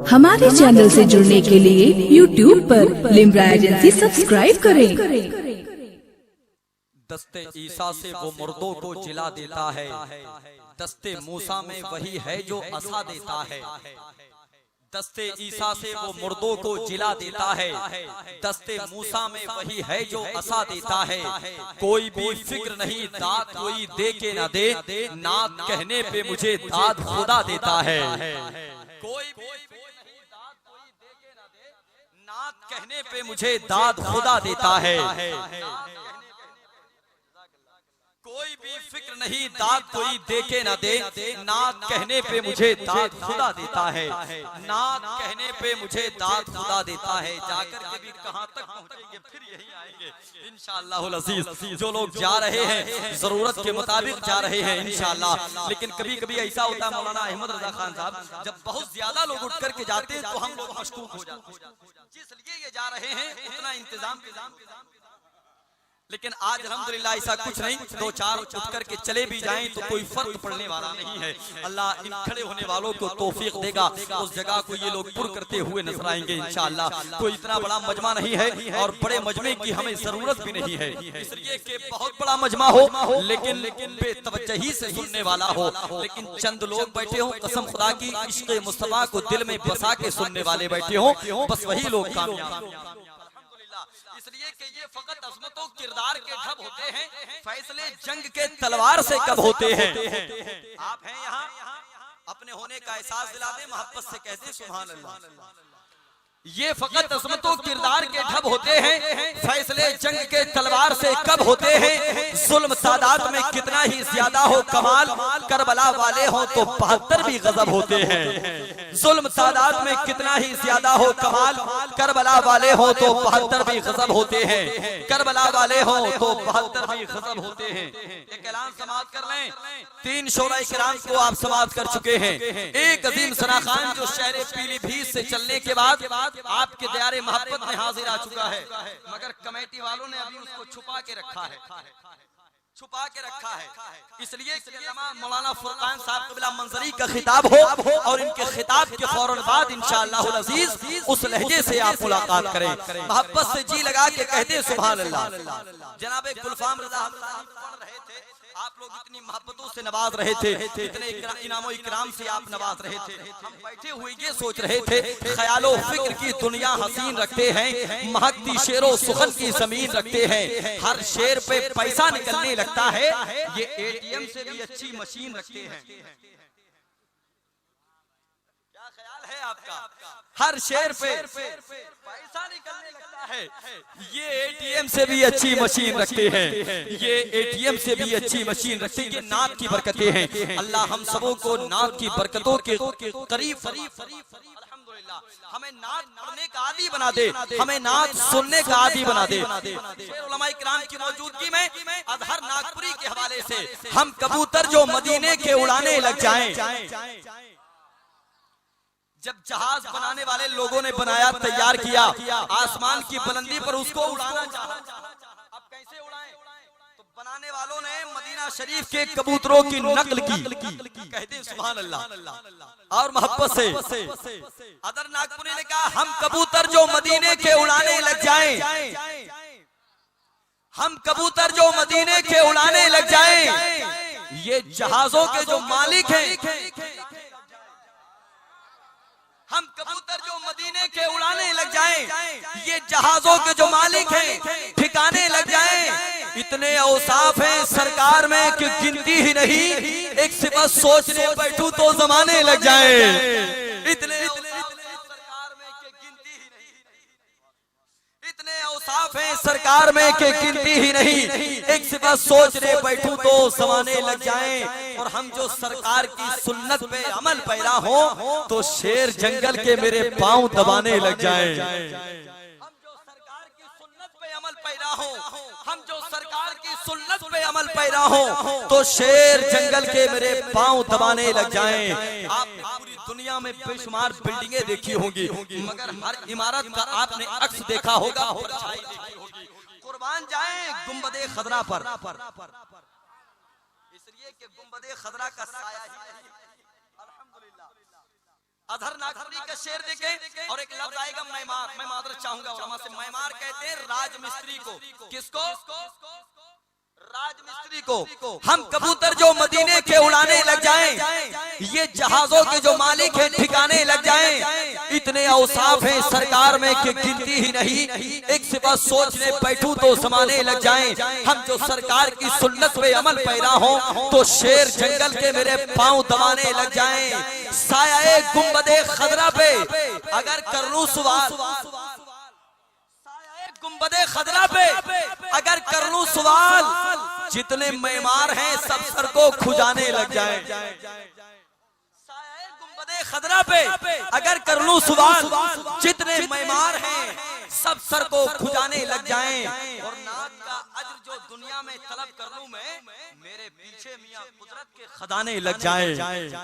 हमारे चैनल से जुड़ने के लिए YouTube पर लिम्रा एजेंसी सब्सक्राइब करें। दस्ते ईसा से वो मुर्दों को जिला देता है, दस्ते मूसा में वही है जो असा देता है। दस्ते ईसा से वो मुर्दों को जिला देता है, दस्ते मूसा में वही है जो असा देता है। कोई भी फिक्र नहीं दाद कोई दे के न दे, नात कहने पे मुझे दाद खुदा देता है। कोई भी दाद कोई दे के न दे, नात कहने पे मुझे दाद खुदा देता है। कोई भी फिक्र नहीं दाद कोई दे के न दे, नात कहने पे मुझे दाद खुदा देता है। नात कहने पे मुझे दाद खुदा देता है। जाकर के भी कहां तक पहुंचेंगे, फिर यही आएंगे इंशाअल्लाहुल अज़ीज़। जो लोग जा रहे हैं जरूरत के मुताबिक जा रहे हैं इंशाअल्लाह। लेकिन कभी कभी ऐसा होता है मौलाना अहमद रजा खान साहब, जब बहुत ज्यादा लोग उठ करके जाते हैं तो हम लोग मशकूक हो जाते हैं, जिसलिए ये जा रहे हैं उतना इंतजाम। लेकिन आज अल्हम्दुलिल्लाह ऐसा कुछ नहीं, दो चार उठ करके चले भी जाएं तो कोई फर्क पड़ने वाला नहीं है। अल्लाह इन खड़े होने वालों को तौफीक देगा, उस जगह को ये लोग पुर करते हुए नजर आएंगे इंशाअल्लाह। कोई इतना बड़ा मजमा नहीं है और बड़े मजमे की हमें जरूरत भी नहीं है, इसलिए कि बहुत बड़ा मजमा हो लेकिन बेतवज्जही से सुनने वाला हो। लेकिन चंद लोग बैठे हो कसम खुदा की इश्क़ मुस्तफा को दिल में बसा के सुनने वाले बैठे हो, बस वही लोग कामयाब। इसलिए कि ये फकत अज़मतों किरदार के ढब होते हैं, फैसले जंग के तलवार से कब होते हैं। आप हैं यहाँ, अपने होने का एहसास दिला दे, मोहब्बत से कहते सुभान अल्लाह। ये फकत अज़मतों किरदार के ढब होते हैं, फैसले जंग के तलवार से कब होते हैं। जुल्म तादाद में कितना ही ज्यादा हो कमाल, करबला वाले हो तो 72 भी गजब होते हैं। जुल्म तादाद में कितना ही ज्यादा हो कमाल, करबला वाले हो तो 72 भी गजब होते हैं। करबला वाले हो तो 72 भी गजब होते हैं। एक ऐलान समाप्त कर लें, 3 शोरा इकराम को आप समाप्त कर चुके हैं। एक अजीम सना खान जो शहर पीलीभीत से चलने के बाद आपके दयारे मोहब्बत में हाजिर आ चुका है, मगर कमेटी वालों ने अभी उसको छुपा के रखा है, इसलिए मौलाना फुरकान साहब क़िबला मंजरी का खिताब हो और इनके खिताब के फौरन बाद इंशाअल्लाहुल अज़ीज़ उस लहजे से आप मुलाकात करें, मोहब्बत से जी लगा के कहते सुभान अल्लाह। जनाब गुलफाम रज़ा पढ़ रहे थे, आप लोग इतनी मोहब्बतों से नवाज रहे थे, इतने इनामो इकराम से आप नवाज रहे थे। हम बैठे हुए ये सोच रहे थे ख्यालो फिक्र की दुनिया हसीन रखते हैं, महकती शेरो सुखन की जमीन रखते हैं। हर शेर पे पैसा निकलने लगता है, ये एटीएम से भी अच्छी मशीन रखते हैं। क्या ख्याल है आपका? हर शेर पे पैसा निकलने लगता है, ये एटीएम से भी अच्छी मशीन रखते हैं, ये एटीएम से भी अच्छी मशीन रखते हैं। ये नात की बरकतें हैं। अल्लाह हम सबों को नात की बरकतों के करीब अल्हम्दुलिल्लाह हमें नात पढ़ने का आदी बना दे, हमें नात सुनने का आदी बना दे। उलमा इकराम की मौजूदगी में अजहर नागपुरी के हवाले से हम कबूतर जो मदीने के उड़ाने लग जाएं। जब जहाज बनाने वाले लोगों ने बनाया, तैयार किया, आसमान की बुलंदी पर उसको उड़ाना चाहा, अब कैसे उड़ाएं? तो बनाने वालों ने मदीना शरीफ के कबूतरों की नकल की, कहते सुभान अल्लाह। और मोहब्बत से अदर नागपुरी ने कहा हम कबूतर जो मदीने के उड़ाने लग जाएं, हम कबूतर जो मदीने के उड़ाने लग जाएं, ये जहाजों के जो मालिक हैं, हम कबूतर जो मदीने के उड़ाने लग जाएं, ये जहाजों के जो मालिक हैं ठिकाने लग जाएं। इतने औसाफ हैं सरकार में कि गिनती ही नहीं, एक सिर्फ सोचने बैठूं तो जमाने लग जाएं। इतने औसाफ हैं सरकार में के गिनती ही नहीं, एक सिर्फ सोचने बैठूं तो जमाने लग जाएं। और हम जो सरकार की सुन्नत पे अमल पैरा हो तो शेर जंगल के मेरे पांव दबाने लग जाएं। हम जो सरकार की सुन्नत पे अमल पैरा हो, हम जो सरकार की सुन्नत पे अमल पैरा हो तो शेर जंगल के मेरे पांव दबाने लग जाएं। आप पूरी दुनिया में बेशुमार बिल्डिंगें देखी होंगी, मगर हर इमारत का आपने अक्स देखा होगा, परछाई देखी होगी। कुर्बान जाएं गुंबदे खदरा पर, इसलिए कि गुंबदे खदरा का साया ही नहीं। अधर नागपुरी का शेर देखें और एक लफ्ज आएगा मैमार। मैं मादरत चाहूंगा उलमा से। मैमार कहते हैं राजमिस्त्री को। किसको? राजमिस्त्री को। हम कबूतर जो मदीने के उड़ाने लग जाएं, ये जहाजों के जो मालिक हैं ठिकाने लग जाएं, इतने औसाफ हैं सरकार में कि गिनती ही नहीं। एक सिवा सोचने बैठूं तो समाने लग जाएं। हम जो सरकार की सुन्नत पे अमल पैरा हो तो शेर जंगल के मेरे पांव दबाने लग जाएं। साया गुंबदे खदरा पे अगर कर लूं सवाल, गुंबदे खदरा पे अगर कर लूं सवाल, जितने मेमार हैं सब सर को खुजाने लग जाएं। गुंबदे खदरा पे अगर कर लूं सवाल, जितने मेमार हैं सब सर को खुजाने लग जाएं। और नाक का अज्र जो दुनिया में तलब कर लूं मैं, मेरे पीछे मियां कुदरत के खजाने लग जाएं।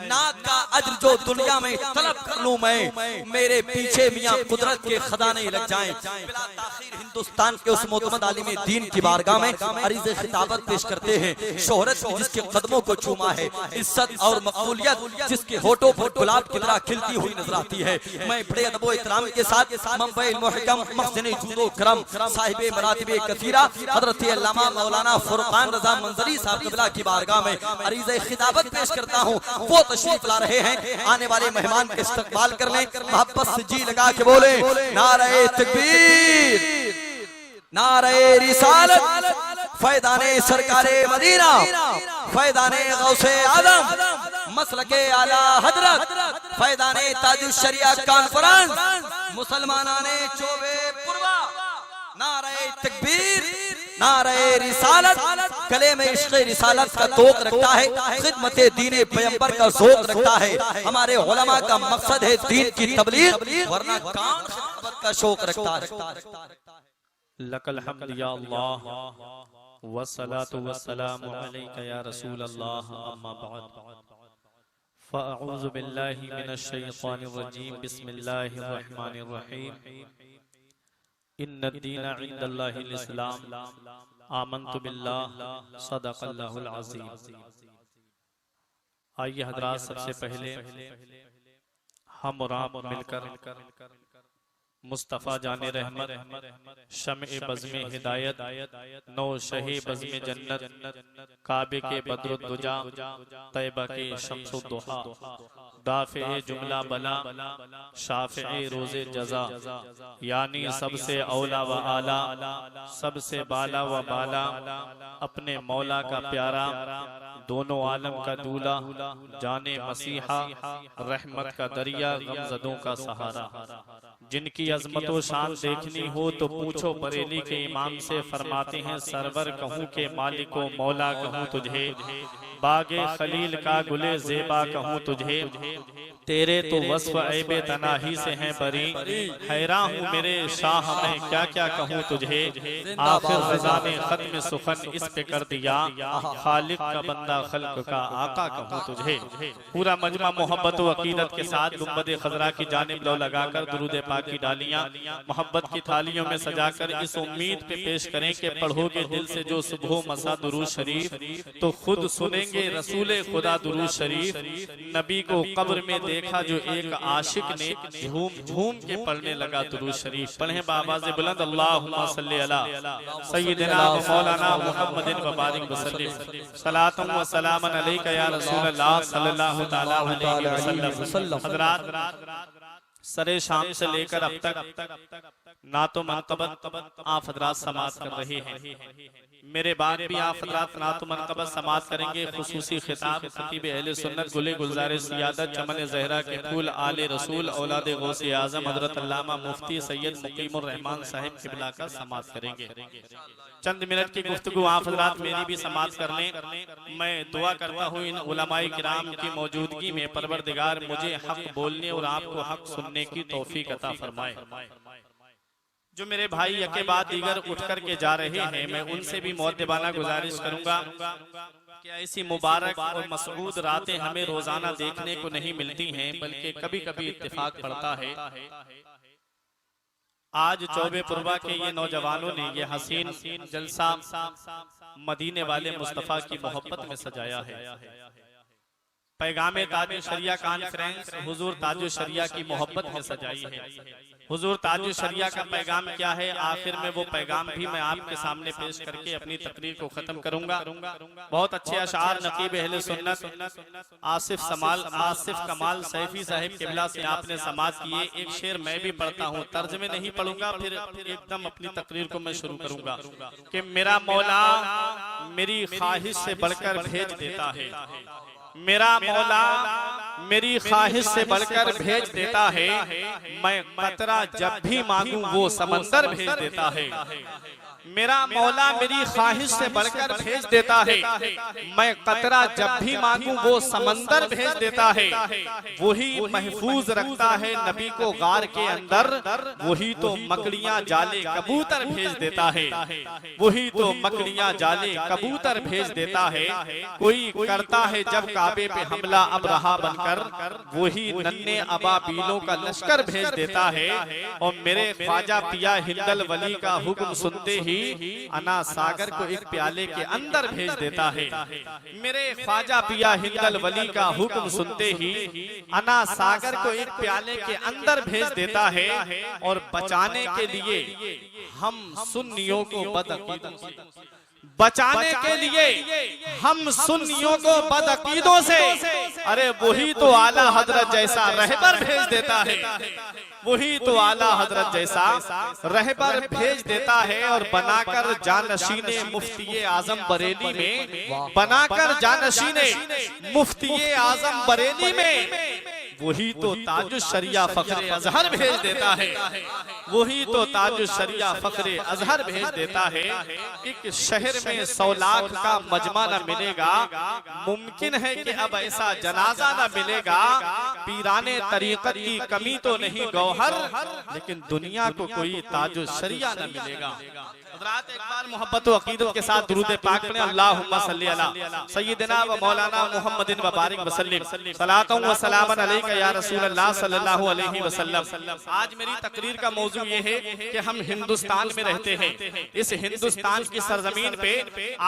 नाक का अज्र जो दुनिया में तलब कर लूं मैं, मेरे पीछे मियां कुदरत के खजाने लग जाएं। बिला ताखीर हिंदुस्तान के उस मोतमद आलिम दीन की बारगाह में अरीज़े खिताबत पेश करते हैं। शोहरत जिसके कदमों को चूमा है, इज्जत और मकबूलियत जिसके होठों पर गुलाब की तरह खिलती हुई नजर आती है। मैं बड़े अदब एहतराम के साथ मुंबई मुहकम मखज़न जूदो करम साहिबे मरातिबे कसीरा हजरत अल्लामा मौलाना फुरकान रजा मंजरी साहब क़िबला की बारगाह में अरीज़े खिताबत पेश करता हूँ। वो तशरीफ ला रहे हैं, आने वाले मेहमान के इस्तकबाल कर लें। मोहब्बत से जी लगा के बोले नारे तकबीर, नारे रिसालत, फैदाने सरकारे मदीना, फैदाने गौसे आदम, मसलके आला हजरत, फैदाने ताजुश शरिया कॉन्फ्रेंस, मुसलमानाने चोबे पुरवा। नारे तकबीर, नारे रिसालत, गले में इश्क़ रिसालत का तोक रखता है, खिदमत दीन पैगंबर का ज़ोक रखता है। हमारे उलमा का मकसद है दीन की तबलीग, वरना कौन खिदमत का शौक रखता है। लकल हम्द या अल्लाह वस्सलातु वस्सलामु अलैका या रसूल अल्लाह, अम्मा बाद, फ़अऊज़ु बिल्लाहि मिनश शैतानिर रजीम, बिस्मिल्लाहिर रहमानिर रहीम, इन्नद-दीन इंदल्लाहिल इस्लाम, आमनतु बिल्लाह, सदक़ल्लाहुल अज़ीम। आइए हज़रात, सबसे पहले हम और आप मिलकर मुस्तफ़ा जाने रहमत, शम्ए बज़्मे हिदायत, नौ शहे बज़्मे जन्नत, काबे के बद्रुद्दुजा, तैबा के शम्सुद्दुहा, दाफ़े जुमला बला, शाफ़े रोज़े जज़ा, यानी सबसे औला व आला, सबसे बाला व बाला, अपने मौला का प्यारा, दोनों आलम का दूल्हा, जाने मसीहा, रहमत का दरिया, गमज़दों का सहारा। जिनकी अज़मत व शान देखनी हो तो पूछो बरेली के इमाम से, फरमाते हैं सरवर कहूँ के मालिको मौला कहूँ तुझे, बागे खलील का गुले ज़ेबा कहूँ तुझे, तेरे तो वस्फ़ ऐबे तनाही से हैं बरी, हैरान हूँ मेरे शाह मैं क्या क्या कहूँ तुझे, आखिर रज़ा ने ख़त्म सुखन इस पे कर दिया, खालिक का बंदा खल्क का आका कहूँ तुझे। पूरा मजमा मोहब्बत व अकीदत के साथ गुंबद खजरा की जानिब लो लगाकर दुरूद पाक की डालियां मोहब्बत की थालियों में सजाकर इस उम्मीद पे पेश करें कि पढ़ोगे दिल से जो सुबह मसा दुरूद शरीफ तो खुद सुनेंगे रसूले खुदा दुरूद शरीफ। नबी को कब्र में देखा जो एक आशिक ने, झूम झूम के पढ़ने लगा दुरूद शरीफ। पढ़ें बाबाज़ बुलंद, अल्लाहुम्मा सल्ली अला सय्यिदिना व मौलाना मुहम्मदिन व बारिक वसल्लिम, सलातुम व सलामन अलैका या रसूलल्लाह सल्लल्लाहु तआला अलैहि वसल्लम। हज़रात, सरे शाम से लेकर अब तक नातो मनक़बत आप हज़रात समात कर रहे हैं। मेरे बाद भी आप हज़रात नातो मनक़बत समात करेंगे। खुसूसी खिताब खतीब अहले सुन्नत गुले गुलज़ार सियादत चमन ज़हरा के फूल आले रसूल औलाद गौसे आज़म हज़रत अल्लामा मुफ्ती सैयद मुकीमुर रहमान साहिब क़िबला का समात करेंगे। चंद मिनट की गुफ्तगू आप हज़रात मेरी भी समात कर लें। मैं दुआ करता हूँ इन उलमाए किराम की मौजूदगी में परवरदिगार मुझे हक बोलने और आपको हक सुनने की तौफीक अता फरमाए। जो मेरे भाई यके बाद दीगर उठ कर के जा रहे हैं, मैं उनसे भी मुअद्दिबाना गुजारिश करूंगा कि ऐसी मुबारक और मसऊद रातें हमें रोजाना देखने को नहीं मिलती हैं, बल्कि कभी कभी इत्तेफाक पड़ता है। आज चौबे पुरवा के ये नौजवानों ने ये हसीन जलसा मदीने वाले मुस्तफ़ा की मोहब्बत में सजाया है। पैगामे ताजो शरिया कॉन्फ्रेंस हुजूर ताजो शरिया की मोहब्बत में सजाई है। हुजूर ताजो शरिया का पैगाम क्या है, आखिर में वो पैगाम भी मैं आपके सामने पेश करके अपनी तकरीर को खत्म करूंगा। बहुत अच्छे अशार नकीब अहले सुन्नत आसिफ कमाल सैफी साहिब किबला से आपने समाअत किए। एक शेर मैं भी पढ़ता हूँ, तर्जमे नहीं पढ़ूंगा, फिर एकदम अपनी तकरीर को मैं शुरू करूंगा कि मेरा मौला मेरी ख्वाहिश से बढ़कर भेज देता है, मेरा मौला मेरी ख्वाहिश से बढ़कर भेज देता है, मैं कतरा जब भी मांगूं वो समंदर भेज देता है। मेरा मौला मेरी ख्वाहिश से बढ़कर भेज देता है, मैं कतरा जब भी मांगूं वो समंदर भेज देता है। वही महफूज रखता है नबी को गार के अंदर, वही तो मकड़ियां जाले कबूतर भेज देता है, वही तो मकड़ियां जाले कबूतर भेज देता है। कोई करता है जब काबे पे हमला अब रहा बनकर, वही नन्हे अबाबीलों का लश्कर भेज देता है। और मेरे ख्वाजा पिया हिंदल वली का हुक्म सुनते ही अना सागर को एक प्याले के अंदर भेज देता है। मेरे ख्वाजा पिया हिंदल वली का हुक्म सुनते ही अना सागर को एक प्याले के अंदर भेज देता है। और बचाने के लिए हम सुन्नियों को बदअकीदों से, बचाने के लिए हम सुन्नियों को बदअकीदों से, अरे वही तो आला हजरत जैसा रहबर भेज देता है, वही तो आला हजरत जैसा रहबर भेज देता है। और बनाकर जानशीने मुफ्ती आजम बरेली में, बनाकर जानशीने मुफ्ती आजम बरेली में, वही तो ताजुल शरिया फखरे अजहर भेज देता है, वही तो ताजुल शरिया फखरे अजहर भेज देता है। एक शहर में 100 लाख का मजमा न मिलेगा, मुमकिन है कि अब ऐसा जनाजा न मिलेगा। पीराने तरीकत की कमी तो नहीं गौहर, लेकिन दुनिया को कोई ताजुल शरिया न मिलेगा। हज़रात एक बार मोहब्बत व अकीदत के साथ दुरूद पाक पढ़ें। अल्लाहुम्मा सल्ली अला सय्यिदिना व मौलाना मुहम्मदिन व बारिक वसल्लिम सलातन व सलामन अलैका या रसूल अल्लाह सल्लल्लाहु अलैहि वसल्लम। आज मेरी तकरीर का मौजू ये है कि हम हिंदुस्तान में रहते हैं। इस हिंदुस्तान की सरजमीन पे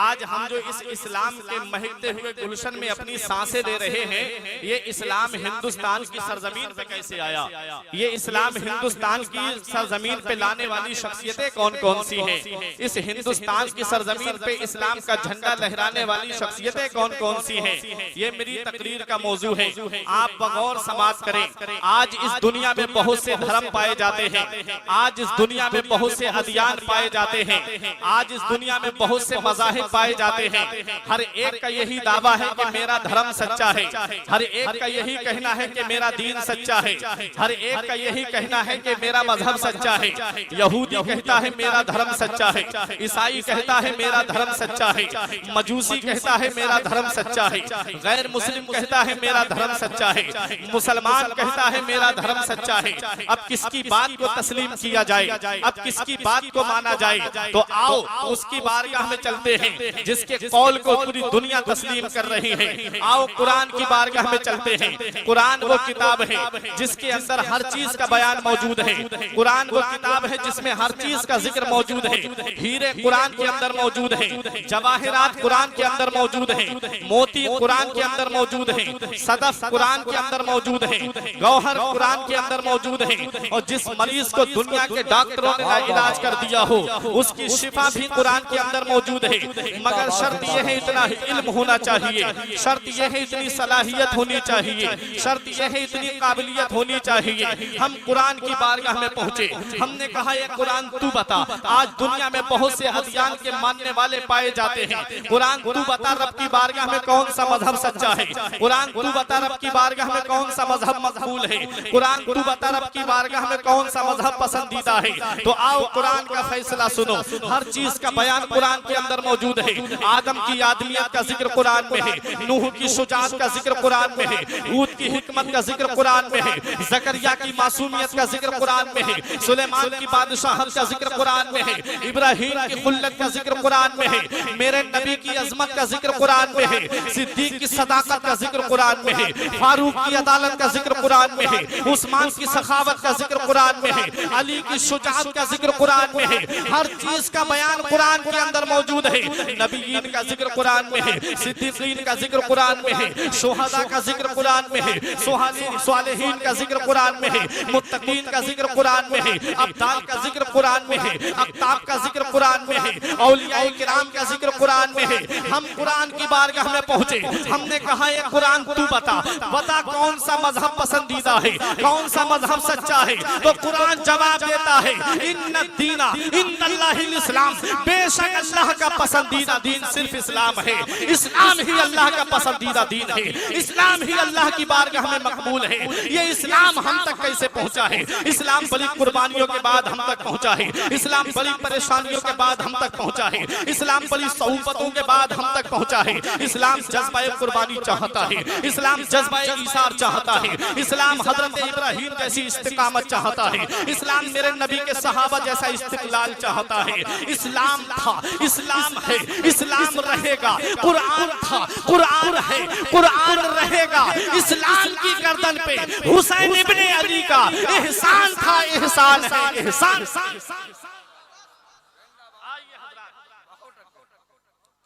आज हम जो इस इस्लाम के महकते हुए गुलशन में अपनी सांसें दे रहे हैं, ये इस्लाम हिंदुस्तान की सरजमीन पे कैसे आया? ये इस्लाम हिंदुस्तान की सरजमीन पे लाने वाली शख्सियतें कौन कौन सी हैं? इस हिंदुस्तान की सरजमीन पे इस्लाम का झंडा लहराने वाली शख्सियतें कौन कौन सी हैं? ये मेरी तकरीर का मौजू है। आप बगौर समाज करें। आज इस दुनिया में बहुत से धर्म पाए जाते हैं, आज इस दुनिया में बहुत से अदियान पाए जाते हैं, आज इस दुनिया में बहुत से मज़ाहिब पाए जाते हैं। हर एक का यही दावा है कि मेरा धर्म सच्चा है, हर एक का यही कहना है कि मेरा दीन सच्चा है, हर एक का यही कहना है कि मेरा मजहब सच्चा है। यहूदी कहता है मेरा धर्म सच्चा है, ईसाई कहता है मेरा धर्म सच्चा है, मजूसी कहता है मेरा धर्म सच्चा है, गैर मुस्लिम कहता है मेरा धर्म सच्चा है, मुसलमान कहता है मेरा धर्म सच्चा है। अब किसकी बात को तस्लीम किया जाए, अब किसकी बात को माना जाए? तो आओ उसकी बारगाह में चलते हैं जिसके कौल को पूरी दुनिया तस्लीम कर रही है। आओ कुरान की बारगाह में चलते हैं। कुरान वो किताब है जिसके अंदर हर चीज का बयान मौजूद है। कुरान वो किताब है जिसमें हर चीज का जिक्र मौजूद है। हीरे कुरान के अंदर मौजूद है, जवाहिरात कुरान के अंदर मौजूद है, मोती कुरान के अंदर मौजूद है, सदफ कुरान के अंदर मौजूद है, गौहर कुरान के अंदर मौजूद है। और जिस मरीज को दुनिया के डॉक्टरों ने इलाज कर दिया हो, उसकी शिफा भी कुरान के अंदर मौजूद है। मगर शर्त यह है इतना इल्म होना चाहिए, शर्त यह है इतनी सलाहियत होनी चाहिए, शर्त यह है इतनी काबिलियत होनी चाहिए। हम कुरान की बारगाह में पहुंचे, हमने कहा ये कुरान तू बता। आज दुनिया में बहुत से अदियान के मानने वाले पाए जाते हैं। कुरान तू बता रब की बारगाह में कौन सा मजहब सच्चा है? कुरान तू बता रब की बारगाह में कौन सा मजहब मकबूल है? कुरान तू बता रब की बारगाह में कौन सा मजहब पसंदीदा है? तो आओ कुरान का फैसला सुनो। हर चीज का बयान कुरान के अंदर मौजूद है। आदम की आदमियत का जिक्र कुरान में है, नूह की शुजाअत का जिक्र कुरान में है, हूद की हिकमत का जिक्र कुरान में है, ज़करिया की मासूमियत का जिक्र कुरान में है, सुलेमान की बादशाहत का जिक्र कुरान में है, इब्राहिम की खुल्लत का जिक्र कुरान में है, मेरे नबी की अजमत का जिक्र कुरान में है, सिद्दीक की सदाकत का जिक्र कुरान में है, फारूक की अदालत अदालत का जिक्र कुरान में है, उस्मान की सखावत का जिक्र कुरान में है, अली की शुजाअत का जिक्र कुरान में है। हर चीज का बयान कुरान के अंदर मौजूद है। नबीयीन का जिक्र कुरान में है, सिद्दीकीन का जिक्र कुरान में है, शुहदा का जिक्र कुरान में है, सालिहीन का जिक्र कुरान में है, मुत्तकीन का जिक्र कुरान में है, अब्दाल का जिक्र कुरान में है, अफ्ताब का जिक्र कुरान में है, औलियाए किराम का जिक्र कुरान में है। हम कुरान की बारगाह में पहुंचे, हमने कहा ये कुरान तू बता कौन सा मजहब पसंदीदा है, कौन सा मजहब सच्चा है। तो कुरान जवाब देता है इन्ना दीना इन्नल्लाहिल इस्लाम, बेशक अल्लाह का पसंदीदा दीन सिर्फ इस्लाम है। इस्लाम ही अल्लाह का पसंदीदा दीन है, इस्लाम ही अल्लाह की बारगाह में मकबूल है। ये इस्लाम हम तक कैसे पहुंचा है? इस्लाम बड़ी कुर्बानियों के बाद हम तक पहुंचा है, इस्लाम बड़ी परेशानियों के बाद हम तक पहुंचा है, इस्लाम बड़ी सहुबतों के बाद हम तक पहुंचा है। इस्लाम जज्बाए कुर्बानी चाहता है, इस्लाम जज्बाए ईसार चाहता है, इस्लाम हजरत इब्राहीम जैसी इस्तिकामत चाहता है, इस्लाम मेरे नबी के सहाबा जैसा इस्तिकलाल चाहता है। इस्लाम था, इस्लाम है, इस्लाम रहेगा। कुरान था, कुरान है, कुरान रहेगा। इस्लाम की गर्दन पे हुसैन इब्ने अली का एहसान था, एहसान है, एहसान।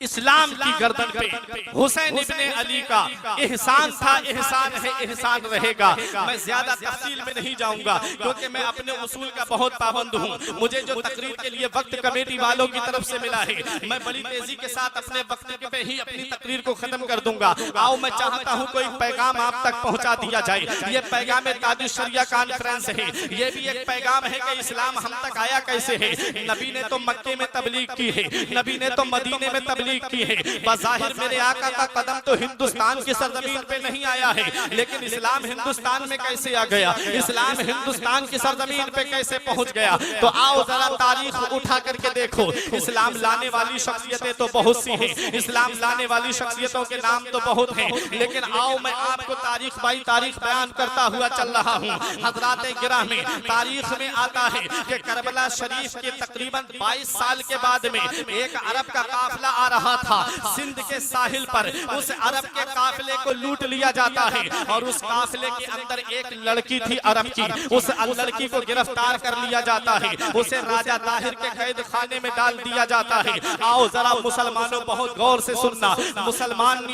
इस्लाम की गर्दन पे हुसैन इब्ने अली का एहसान था, एहसान है, एहसान रहेगा। मैं ज्यादा तफसील में नहीं जाऊंगा क्योंकि मैं अपने उसूल का बहुत पाबंद हूँ। मुझे जो तकरीर के लिए वक्त कमेटी वालों की तरफ से मिला है, मैं बड़ी तेजी के साथ अपने वक्त पे ही अपनी तकरीर को खत्म कर दूंगा। आओ, मैं चाहता हूँ कोई पैगाम आप तक पहुँचा दिया जाए। ये पैगाम ताजुश शरिया कॉन्फ्रेंस है, ये भी एक पैगाम है कि इस्लाम हम तक आया कैसे है। नबी ने तो मक्के में तबलीग की है, नबी ने तो मदीने में तबलीग की है। बज़ाहिर मेरे आका का कदम तो हिंदुस्तान की सरजमीन पे नहीं आया है, लेकिन इस्लाम हिंदुस्तान में कैसे आ गया, इस्लाम हिंदुस्तान की सरजमीन पे कैसे पहुंच गया। तो आओ जरा तारीख उठा करके देखो। इस्लाम लाने वाली शख्सियतें तो बहुत सी हैं, इस्लाम लाने वाली शख्सियतों के नाम तो बहुत हैं, लेकिन आओ मैं आपको तारीख बाई तारीख बयान करता हुआ चल रहा हूँ। हजरात गिरामी, तारीख में आता है कि करबला शरीफ के तकरीबन 22 साल के बाद में एक अरब का काफिला आ रहा था सिंध के साहिल पर। उस अरब के काफिले को लूट लिया जाता है और उस काफिले के अंदर एक लड़की थी अरब की। उस लड़की को गिरफ्तार कर लिया जाता है, उसे राजा ताहिर के कैद खाने में डाल दिया जाता है। आओ जरा मुसलमानों बहुत गौर से सुनना, मुसलमान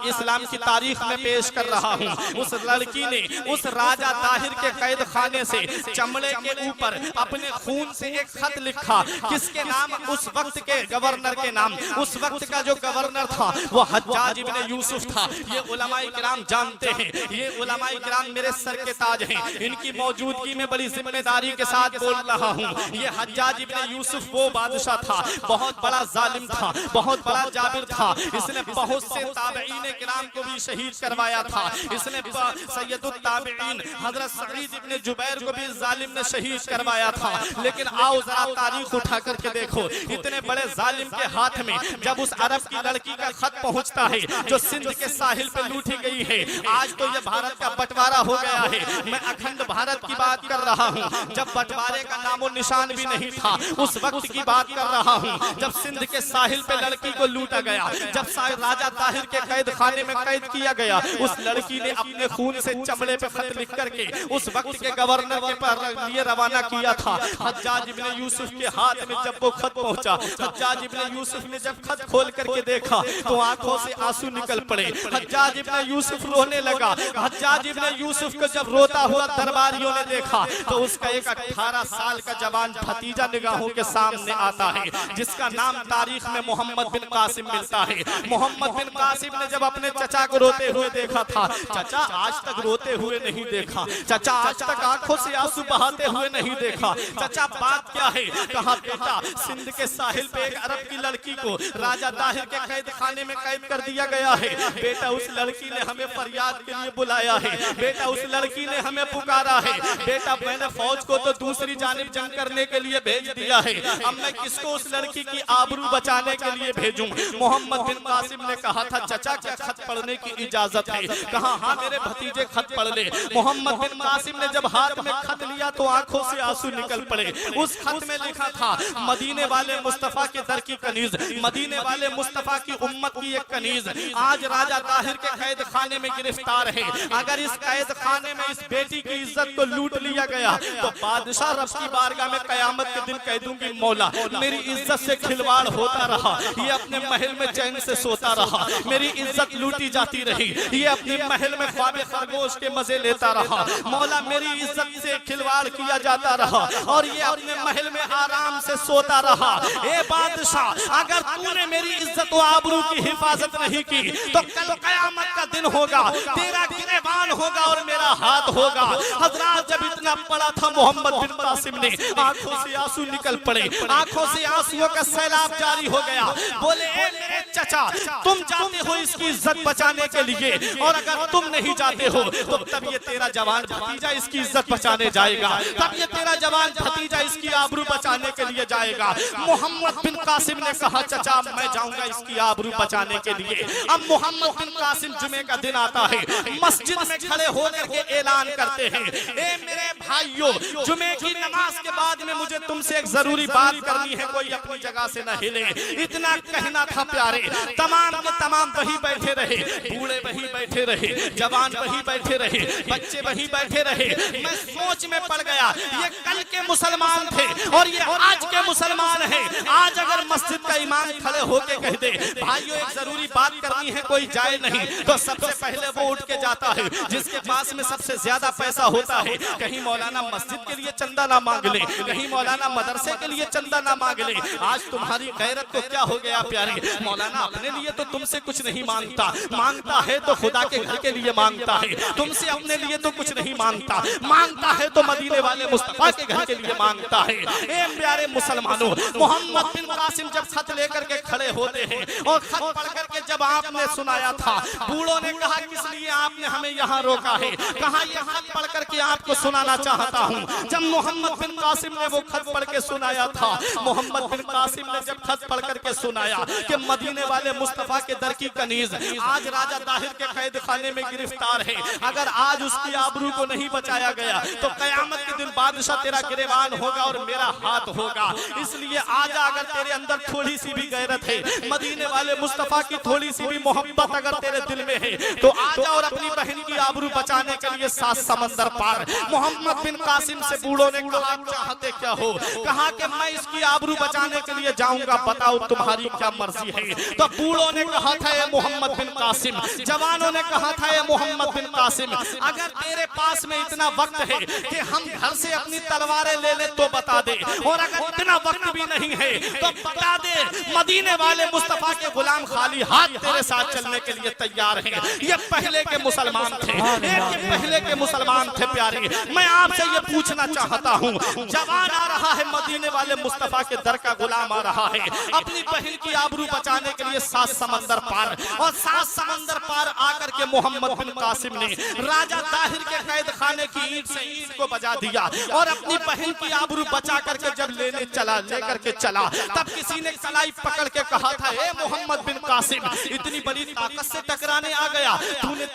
इस्लाम की तारीख में पेश कर रहा हूँ। उस लड़की ने उस राजा ताहिर के कैद खाने से चमड़े के ऊपर अपने खून से एक खत लिखा। किसके नाम? उस वक्त के गवर्नर के नाम। उस वक्त का जो गवर्नर था वो हज्जाज इब्ने यूसुफ था। ये उलमाए किराम जानते हैं, ये उलमाए किराम मेरे सर के ताज हैं। इनकी मौजूदगी में बड़ी जिम्मेदारी के साथ बोल रहा हूँ। ये हज्जाज इब्ने यूसुफ वो बादशाह था, बहुत बड़ा जालिम था, बहुत बड़ा जाबिर था। इसने बहुत से ताबईन किराम को भी शहीद करवाया था। इसने सैयदुत ताबईन हजरत सईद इब्ने जुबैर को भी जालिम ने शहीद करवाया था। लेकिन आओ जरा तारीख उठा करके देखो, इतने बड़े जालिम के हाथ में जब उस अरब की लड़की का खत पहुंचता है जो सिंध के साहिल पे लूटी गई है। आज तो ये भारत का बंटवारा हो गया है, मैं अखंड भारत की बात कर रहा हूँ। जब बंटवारे का नामो निशान भी नहीं था उस वक्त की बात कर रहा हूँ, जब सिंध के साहिल पे लड़की को लूटा गया, जब राजा ताहिर के कैद खाने में कैद किया गया। उस लड़की ने अपने खून से चमड़े पे खत लिख करके उस वक्त के गवर्नर के लिए रवाना किया था। हज्जाज इब्ने यूसुफ के हाथ में जब वो खत पहुंचा, हज्जाज इब्ने यूसुफ ने जब खत खोल करके देखा तो आंखों से आंसू निकल पड़े। हज्जाज इब्ने यूसुफ रोने लगा। हज्जाज इब्ने यूसुफ को जब रोता हुआ दरबारियों ने देखा तो उसका एक 18 साल का जवान भतीजा निगाहों के सामने आता है, जिसका नाम तारीख में मोहम्मद बिन कासिम मिलता है। मोहम्मद बिन कासिम ने जब अपने चचा को रोते हुए देखा था, चचा आज तक रोते हुए नहीं देखा, चचा आज तक आंखों से आंसू बहाते हुए नहीं देखा। चचा बात क्या है? कहा बेटा सिंध के साहिल पे एक अरब की लड़की को राजा ताहिर के कैद खाने में कैद कर दिया गया है। बेटा उस लड़की ने हमें फरियाद के लिए बुलाया है, बेटा उस लड़की ने हमें पुकारा है। बेटा मैंने फौज को तो दूसरी जानिब जंग करने के लिए भेज दिया है, अब मैं किसको उस लड़की की आबरू बचाने के लिए भेजूं? मोहम्मद बिन कासिम ने कहा था चचा क्या खत पढ़ने की इजाजत है? कहा हाँ मेरे भतीजे खत पढ़ ले। मोहम्मद बिन कासिम ने जब हाथ में खत लिया तो आंखों से आंसू निकल पड़े। उस खत में लिखा था मदीने वाले मुस्तफा के दर की कनीज, मदीने वाले मुस्तफा की उम्मत की एक कनीज आज राजा ताहिर के कैद खाने में गिरफ्तार है। अगर इस कैद खाने में इस बेटी की इज्जत को लूट लिया गया तो बादशाह रब की बारगाह में कयामत के दिन कह दूंगी, मौला मेरी इज्जत से खिलवाड़ होता रहा, ये अपने महल में चैन से सोता रहा, मेरी इज्जत लूटी जाती रही, ये अपने महल में ख्वाब खरगोश के मजे लेता रहा, मौला मेरी इज्जत से खिलवाड़ किया जाता रहा और ये अपने महल में आराम से सोता रहा। ए बादशाह, अगर तूने मेरी इज्जत व आबरू की हिफाजत नहीं की तो कल कयामत का दिन होगा, तेरा गिरेबान होगा और मेरा हाथ होगा। हजरात, जब इतना पड़ा था मोहम्मद बिन कासिम ने आंखों से आंसू निकल पड़े, आंखों से आंसुओं का सैलाब जारी हो गया। बोले ए मेरे चचा, तुम जाते हो इसकी इज्जत बचाने के लिए और अगर तुम नहीं जाते हो तो तब ये तेरा जवान भतीजा इसकी इज्जत बचाने जाएगा, तब ये तेरा जवान भतीजा इसकी आबरू बचाने के लिए जाएगा। मोहम्मद बिन कासिम ने कहा, चचा मैं जाऊंगा इसकी आबरू बचाने के लिए। अब मोहम्मद बिन कासिम जुमे का दिन आता है, मस्जिद में खड़े होकर के ऐलान करते हैं, ए मेरे भाइयों, जुमे की नमाज के बाद में मुझे तुमसे एक जरूरी बात करनी है, कोई अपनी जगह से न हिले। इतना कहना था प्यारे, तमाम के तमाम वही बैठे रहे, बूढ़े वही बैठे रहे, जवान वही बैठे रहे, बच्चे वही बैठे रहे। मैं सोच में पड़ गया, ये कल के मुसलमान थे और ये आज के मुसलमान हैं। आज अगर मस्जिद का इमाम खड़े होके कह दे, भाइयों एक जरूरी बात करनी है, कोई जाए नहीं, तो सबसे पहले वो उठ के जाता है जिसके पास में सबसे ज्यादा पैसा होता है। कहीं मौलाना मस्जिद के लिए चंदा ना मांग ले, कहीं मौलाना मदरसे के लिए चंदा ना मांग ले। आज तुम्हारी गैरत को क्या हो गया प्यारे, मौलाना अपने लिए तो तुमसे कुछ नहीं मांगता, मांगता है तो खुदा के घर के लिए मांगता है, तुमसे अपने लिए तो कुछ नहीं मांगता, मांगता है तो मदीने वाले मुस्तफा के घर के लिए मांगता है। ए प्यारे मुसलमानों, मोहम्मद बिन कासिम जब खत लेकर के खड़े होते हैं और खत पढ़ करके जब आपने सुनाया था, बूढ़ों ने कहा किस लिए आपने हमें यहाँ रोका है, कहा ये खत पढ़ करके आपको सुनाना चाहता हूँ। जब मोहम्मद बिन कासिम ने वो खत पढ़ के सुनाया था, मोहम्मद बिन कासिम ने जब खत पढ़ करके सुनाया कि मदीने वाले मुस्तफा के दर की कनीज आज राजा ताहिर के कैद खाने में गिरफ्तार है, अगर आज उसकी आबरू को नहीं बचाया गया तो कयामत के दिन बादशाह तेरा गिरेबान होगा और मेरा हाथ होगा। इसलिए आजा, अगर तेरे अंदर थोड़ी सी भी गैरत है, मदीने वाले मुस्तफा की थोड़ी सी भी मोहब्बत अगर तेरे दिल में है तो आजा और अपनी बहन की आबरू बचाने के लिए 7 समंदर पार। मोहम्मद बिन कासिम से बूढ़ों ने कहा, चाहते क्या हो, कहा कि मैं इसकी आबरू बचाने के लिए जाऊंगा, बताओ तुम्हारी क्या मर्जी है। तो बूढ़ों ने कहा था ए मोहम्मद बिन कासिम, जवानों ने कहा था ए मोहम्मद बिन कासिम, अगर तेरे पास में इतना वक्त है कि हम घर से अपनी तलवारें ले ले तो बता दे, और अगर इतना वक्त भी नहीं है तो बता दे, मदीने वाले मुस्तफा के गुलाम खाली हाथ तेरे साथ चलने के लिए तैयार हैं। ये पहले के मुसलमान थे, ये पहले के मुसलमान थे प्यारे। मैं आपसे ये पूछना चाहता हूँ, जवान आ रहा है, मदीने वाले मुस्तफा के दर का गुलाम आ रहा है, अपनी बहन की आबरू बचाने के लिए 7 समंदर पार, और 7 समंदर पार आकर के मोहम्मद बिन कासिम ने राजा ताहिर के कैद खाने की ईंट से ईंट को बजा दिया और अपनी बहन की आबरू बचा करके जब लेने चला, लेकर के चला, तब किसी ने कलाई पकड़ के कहा था, ए मोहम्मद बिन कासिम, इतनी बड़ी ताकत से टकराने आ गया,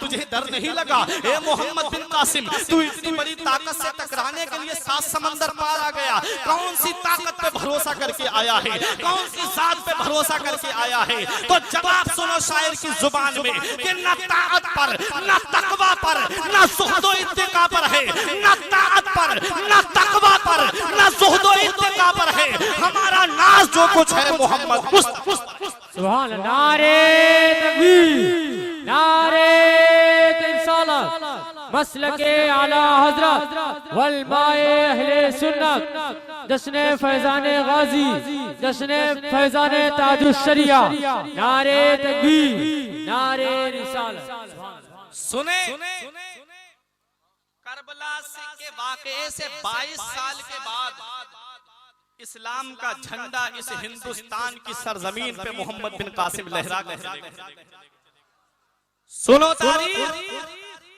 तुझे डर नहीं लगा? ए मोहम्मद बिन कासिम, तू इतनी बड़ी ताकत से टकराने के लिए 7 समंदर पार आ गया, कौन सी ताकत पे भरोसा करके आया है, कौन सी जात पे भरोसा करके आया है? तो जवाब सुनो शायर की जुबान में कि न ताकत पर, न तकवा पर, न ज़ुहदो इत्तिका पर है, न ताकत पर, न तकवा पर, न ज़ुहदो इत्तिका पर है, हमारा नाज जो कुछ है मोहम्मद सुभान अल्लाह। नारे तकबीर, नारे रिसालत, मसलके आला हजरत वलमाए अहले सुन्नत, जश्ने फैजाने गाजी, जश्ने फैजाने ताजुश शरिया, नारे तकबीर, नारे रिसालत। सुने करबला के वाक़े से 22 साल के बाद इस्लाम का झंडा इस हिंदुस्तान की सरजमीन पे मोहम्मद बिन कासिम लहरा गया। सुनो तारीख,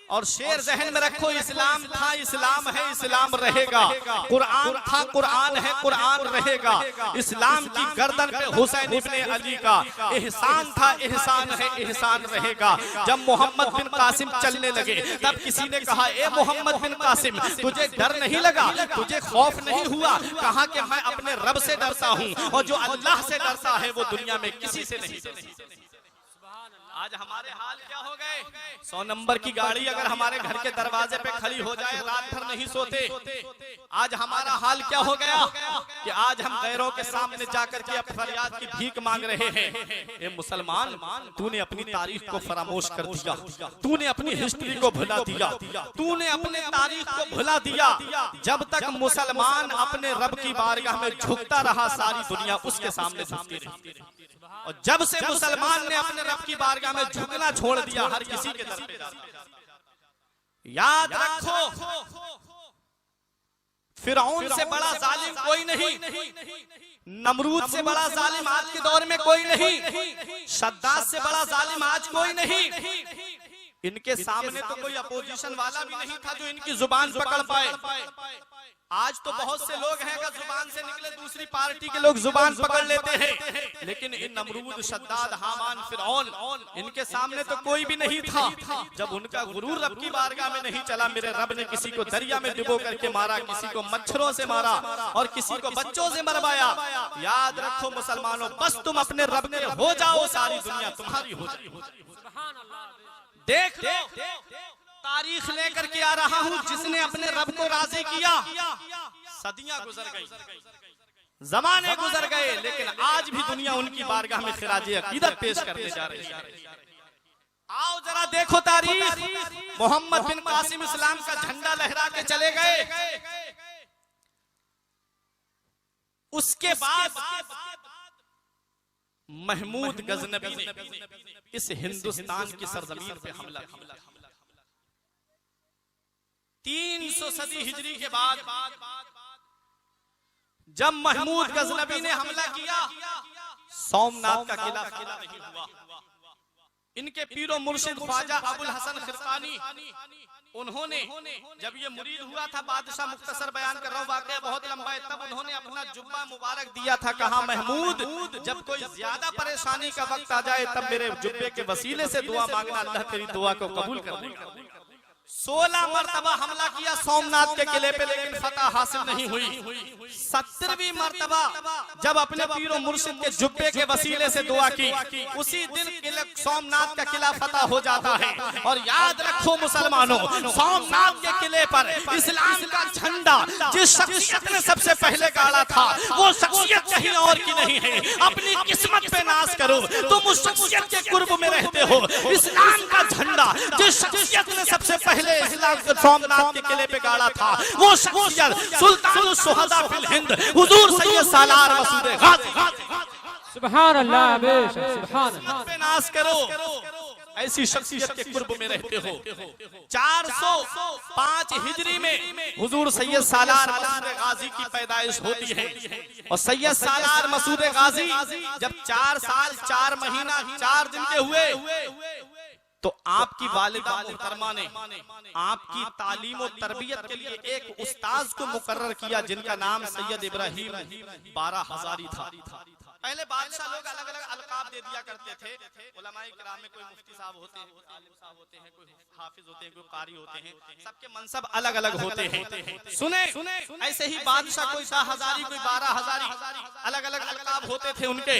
और शेर जहन में रखो, इस्लाम था, इस्लाम है, इस्लाम रहेगा। कुरान था, कुरान है, कुरान रहेगा। इस्लाम की गर्दन पे हुसैन इब्ने अली का एहसान था, एहसान है, एहसान रहेगा। जब मोहम्मद बिन कासिम चलने लगे तब किसी ने कहा, ए मोहम्मद बिन कासिम, तुझे डर नहीं लगा, तुझे खौफ नहीं हुआ? कहा कि मैं अपने रब से डरता हूँ, और जो अल्लाह से डरता है वो दुनिया में किसी से नहीं डरता। आज हमारे हाल क्या हो गए? 100 नंबर की गाड़ी अगर हमारे घर के दरवाजे पे खड़ी हो जाए, रात भर नहीं सोते। आज हमारा हाल क्या हो गया कि आज हम गैरों के सामने जाकर के अब फरियाद की भीख मांग रहे हैं। ए मुसलमान, तूने अपनी तारीख को फरामोश कर दिया, तूने अपनी हिस्ट्री को भुला दिया, तूने अपने तारीख को भुला दिया। जब तक मुसलमान अपने रब की बारगाह में झुकता रहा, सारी दुनिया उसके सामने झुकती रही। और जब से मुसलमान ने अपने रब की बारगाह में झुकना छोड़ दिया, हर किसी के दर पे याद रखो, फिरौन से बड़ा जालिम कोई नहीं, नमरूद से बड़ा जालिम आज के दौर में कोई नहीं, शद्दाद से बड़ा जालिम आज कोई नहीं। इनके सामने तो कोई अपोजिशन वाला भी नहीं था जो इनकी जुबान पकड़ पाए। आज तो बहुत से लोग हैं, अगर जुबान से निकले दूसरी पार्टी के लोग जुबान पकड़ लेते हैं, लेकिन इन नमरूद, शद्दाद, हामान, फिरौन, इनके सामने तो कोई भी नहीं था। जब उनका गुरूर रब की बारगाह में नहीं चला, मेरे रब ने किसी को दरिया में डुबो करके मारा, किसी को मच्छरों से मारा और किसी को बच्चों से मरवाया। याद रखो मुसलमानों, बस तुम अपने रब के हो जाओ, सारी दुनिया तुम्हारी हो जाए। देख लो, तारीख लेकर के आ रहा हूं, जिसने अपने रब को राजी किया। सदियां गुजर गई, जमाने गुजर गए, लेकिन आज भी दुनिया उनकी बारगाह में खिराजे अकीदत पेश करने जा रही है। आओ जरा देखो तारीख। मोहम्मद बिन कासिम इस्लाम का झंडा लहरा के चले गए। उसके बाद महमूद गजनबी ने इस हिंदुस्तान की सरजमीन पे हमला किया। 300 सदी हिजरी के बाद जब महमूद गजनबी ने हमला किया, सोमनाथ का किला फतेह नहीं हुआ। इनके पीरो मुर्शिद ख्वाजा अबुल हसन खिरकानी, उन्होंने जब ये मुरीद हुआ था, बादशाह मुख्तसर बयान कर रहा हूँ, वाकया बहुत लंबा है, तब उन्होंने अपना जुब्बा मुबारक दिया था। कहा, महमूद, जब कोई ज्यादा परेशानी का वक्त आ जाए तब मेरे जुब्बे के वसीले से दुआ मांगना, अल्लाह तेरी दुआ को कबूल कर लेगा। 16 मरतबा हमला किया सोमनाथ के किले पे, लेकिन फतह हासिल नहीं हुई। 17वीं मरतबा जब अपने पीरो मुर्शिद के जुब्बे के वसीले से दुआ की, उसी दिन सोमनाथ का किला फतह हो जाता है। और याद रखो मुसलमानों, सोमनाथ के किले पर इस्लाम का झंडा जिस शख्सियत ने सबसे पहले गाड़ा था, वो शख्सियत कहीं और की नहीं है। अपनी किस्मत पे नाज करो, तुम उस शख्सियत के कुर्ब में रहते हो। इस्लाम का झंडा जिस शख्सियत ने सबसे पहले इस्लाम को सोमनाथ के किले पे गाड़ा था, वो शख्सियत सुल्तानुल शुहदा फिल हिंद हुजूर सैयद सालार मसूद गाजी। सुभान अल्लाह, सुभान अल्लाह। पे नाज करो, ऐसी शख्सियत के कुर्ब में रहते हो। 405 हिजरी में हुजूर सैयद सालार मसूद गाजी की पैदाइश होती है। और सैयद सालार मसूद गाजी जब 4 साल 4 महीना 4 दिन के हुए, तो आपकी वालिदा मुहतरमा ने आपकी तालीम और तरबियत के लिए एक उस्ताद को मुकर्रर किया, जिनका नाम सैयद इब्राहिम 12 हजारी था। पहले बादशाह लोग अलग अलग अलकाब दे दिया करते थे। उलमाए किराम में कोई मुफ्ती साहब होते हैं, कोई आलिम साहब होते हैं, कोई हाफिज होते हैं, कोई कारी होते हैं, सबके मनसब अलग अलग होते हैं। सुने, ऐसे ही बादशाह कोई 10 हजारी, कोई 12 हजारी, अलग अलग अलकाब होते थे उनके।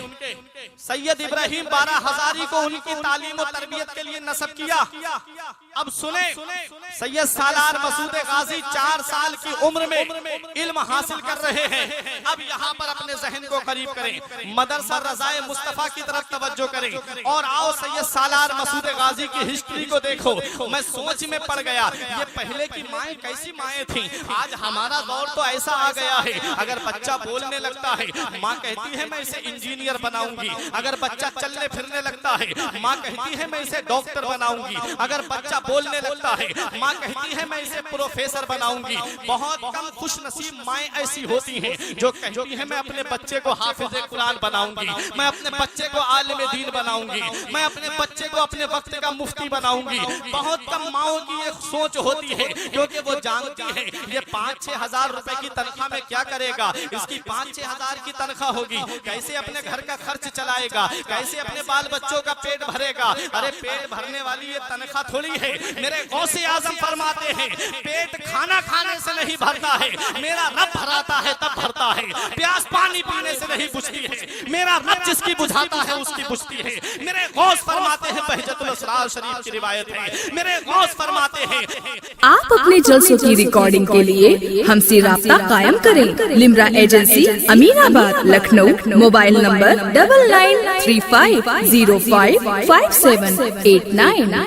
सैयद इब्राहिम 12 हजारी को उनकी तालीम और तरबियत के लिए नस्ब किया। अब सुने, सैयद सालार मसूद गाजी 4 साल की उम्र में इल्म हासिल कर रहे हैं। अब यहाँ पर अपने जहन को करीब करें, मदरसा रज़ाए मुस्तफा की तरफ तवज्जो करें और आओ सैयद सालार मसूद गाजी की हिस्ट्री को देखो। मैं सोच में पड़ गया, ये पहले की माएँ कैसी माएँ थीं। आज हमारा दौर तो ऐसा आ गया है, अगर बच्चा बोलने लगता है माँ कहती है मैं इसे इंजीनियर बनाऊंगी। अगर बच्चा चलने फिरने लगता है माँ कहती है मैं इसे डॉक्टर बनाऊंगी। अगर बच्चा बोलने लगता है माँ कहती है मैं इसे प्रोफेसर बनाऊंगी। बहुत कम खुश नसीब माएँ ऐसी होती हैं जो कहती है मैं अपने बच्चे को हाफिज कुरान बनाऊंगी, मैं अपने बच्चे को आलिम दीन बनाऊंगी, मैं अपने बच्चे को अपने वक्त का मुफ्ती बनाऊंगी। बहुत कम माओं की ये सोच होती है, क्योंकि वो जानती है ये 5-6 हजार रुपए की तनख्वाह में क्या करेगा, इसकी 5-6 हजार की तनख्वाह होगी, कैसे अपने घर का खर्च चलाएगा, कैसे अपने बाल बच्चों का पेट भरेगा। अरे पेट भरने वाली ये तनख्वाह थोड़ी है। मेरे गौसे आजम फरमाते हैं पेट खाना खाने से नहीं भरता है, मेरा रब भराता है तब भरता है। प्यास पानी पीने से नहीं बुझती है, मेरा रब जिसकी बुझाता है उसकी बुझती है। मेरे गौस फरमाते हैं, बहजतुल असरार शरीफ की रिवायत है, मेरे गौस फरमाते हैं। आप अपने जलसों की रिकॉर्डिंग के लिए हमसे राब्ता कायम करें। Limra agency, Aminabad, Lucknow. Mobile number 9935055789।